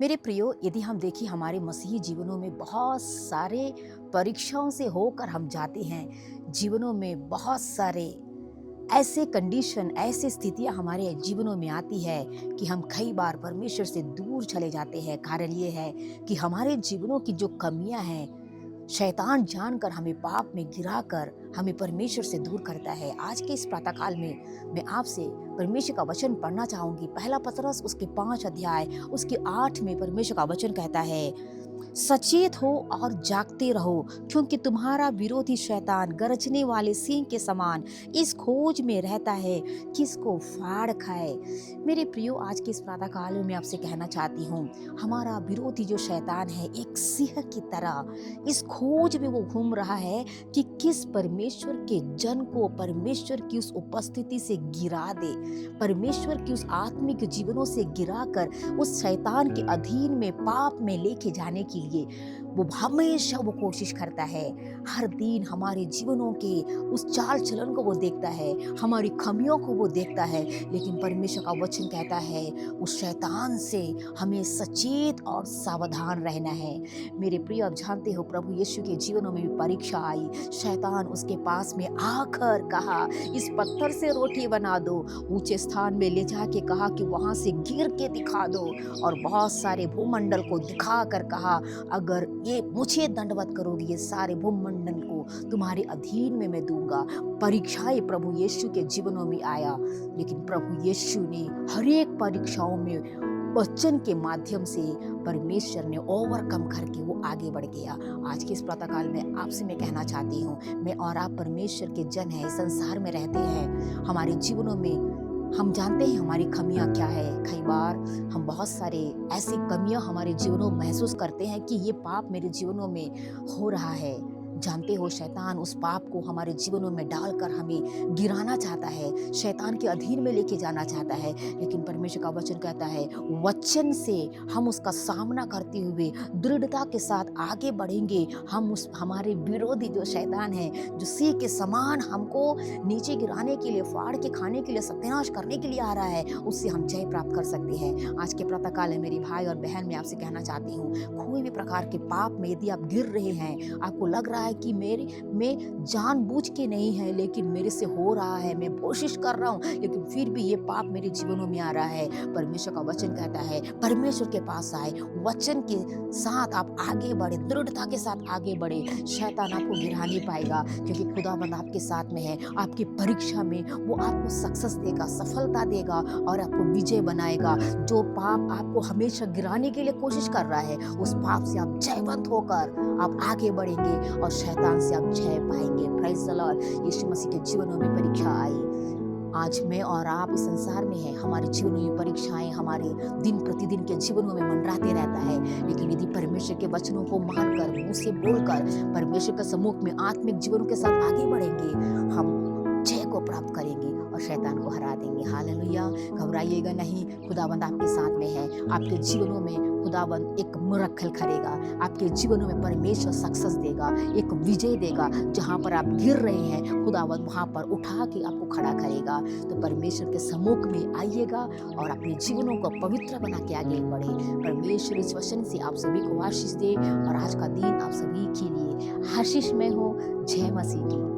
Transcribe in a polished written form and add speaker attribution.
Speaker 1: मेरे प्रियो, यदि हम देखें हमारे मसीही जीवनों में बहुत सारे परीक्षाओं से होकर हम जाते हैं। जीवनों में बहुत सारे ऐसे कंडीशन, ऐसी स्थितियां हमारे जीवनों में आती है कि हम कई बार परमेश्वर से दूर चले जाते हैं। कारण ये है कि हमारे जीवनों की जो कमियां हैं, शैतान जानकर हमें पाप में गिराकर हमें परमेश्वर से दूर करता है। आज के इस प्रातःकाल में मैं आपसे परमेश्वर का वचन पढ़ना चाहूंगी। पहला पतरस उसके 5 अध्याय उसके 8 में परमेश्वर का वचन कहता है, सचेत हो और जागते रहो, क्योंकि तुम्हारा विरोधी शैतान गरजने वाले सिंह के समान इस खोज में रहता है किसको फाड़ खाए। मेरे प्रियो, आज के इस प्रातःकाल में मैं आपसे कहना चाहती हूँ, हमारा विरोधी जो शैतान है एक सिंह की तरह इस खोज में वो घूम रहा है कि किस परमेश्वर के जन को परमेश्वर की उस उपस्थिति से गिरा दे, परमेश्वर की उस आत्मिक जीवनों से गिराकर उस शैतान के अधीन में पाप में लेके जाने के लिए वो हमेशा वो कोशिश करता है। हर दिन हमारे जीवनों के उस चाल चलन को वो देखता है, हमारी खामियों को वो देखता है। लेकिन परमेश्वर का वचन कहता है उस शैतान से हमें सचेत और सावधान रहना है। मेरे प्रिय, आप जानते हो प्रभु यीशु के जीवनों में भी परीक्षा आई। शैतान उसके पास में आकर कहा, इस पत्थर से रोटी बना दो। ऊंचे स्थान में ले जाके कहा कि वहां से गिर के दिखा दो, और बहुत सारे भूमंडल को दिखा कर कहा, अगर ये मुझे दंडवत करोगे, ये सारे भूमंडल को तुम्हारे अधीन में मैं दूंगा। परीक्षाएं प्रभु यीशु के जीवनों में आया, लेकिन प्रभु यीशु ने हर एक परीक्षाओं में वचन के माध्यम से परमेश्वर ने ओवरकम करके वो आगे बढ़ गया। आज के इस प्रातःकाल में आपसे मैं कहना चाहती हूँ, मैं और आप परमेश्वर के जन हैं, संसार में रहते हैं। हमारे जीवनों में हम जानते हैं हमारी कमियां क्या है। कई बार हम बहुत सारे ऐसी कमियां हमारे जीवनों में महसूस करते हैं कि ये पाप मेरे जीवनों में हो रहा है। जानते हो, शैतान उस पाप को हमारे जीवनों में डालकर हमें गिराना चाहता है, शैतान के अधीन में लेके जाना चाहता है। लेकिन परमेश्वर का वचन कहता है वचन से हम उसका सामना करते हुए दृढ़ता के साथ आगे बढ़ेंगे। हम उस हमारे विरोधी जो शैतान है, जो सिंह के समान हमको नीचे गिराने के लिए, फाड़ के खाने के लिए, सत्यानाश करने के लिए आ रहा है, उससे हम जय प्राप्त कर सकते हैं। आज के प्रातःकाल में मेरी भाई और बहन, मैं आपसे कहना चाहती हूँ, कोई भी प्रकार के पाप में यदि आप गिर रहे हैं, आपको लग रहा है कि मैं जानबूझ के नहीं है, लेकिन मेरे से हो रहा है, मैं कोशिश कर रहा हूँ, लेकिन फिर भी ये पाप मेरे जीवनों में आ रहा है, परमेश्वर का वचन कहता है परमेश्वर के पास आए, वचन के साथ आप आगे बढ़े, दृढ़ता के साथ आगे बढ़े। शैतान आपको गिरा नहीं पाएगा, क्योंकि खुदावंद आपके साथ में है। आपकी परीक्षा में वो आपको सक्सेस देगा, सफलता देगा और आपको विजय बनाएगा। जो पाप आपको हमेशा गिराने के लिए कोशिश कर रहा है, उस पाप से आप जयवंत होकर आप आगे बढ़ेंगे और शैतान से आप जय पाएंगे। Praise the lord. Yeshu Masih के जीवनों में परीक्षा आई। आज मैं और आप इस संसार में हैं, हमारे जीवनों में परीक्षाएं हमारे दिन प्रतिदिन के जीवनों में मंडराते रहता है। लेकिन यदि परमेश्वर के वचनों को मानकर, मुंह से बोलकर परमेश्वर के सम्मुख में आत्मिक जीवनों के साथ आगे बढ़ेंगे, हम जय को प्राप्त करेंगे और शैतान को हरा देंगे। हालेलुया। घबराइएगा नहीं, खुदावंद आपके साथ में है। आपके जीवनों में खुदावंद एक मिरेकल करेगा, आपके जीवनों में परमेश्वर सक्सेस देगा, एक विजय देगा। जहाँ पर आप गिर रहे हैं, खुदावंद वहाँ पर उठा के आपको खड़ा करेगा। तो परमेश्वर के सम्मुख में आइएगा और अपने जीवनों को पवित्र बना के आगे बढ़े। परमेश्वर इस वचन से आप सभी को आशीष दे और आज का दिन आप सभी के लिए आशीषमय हो। जय मसीह की।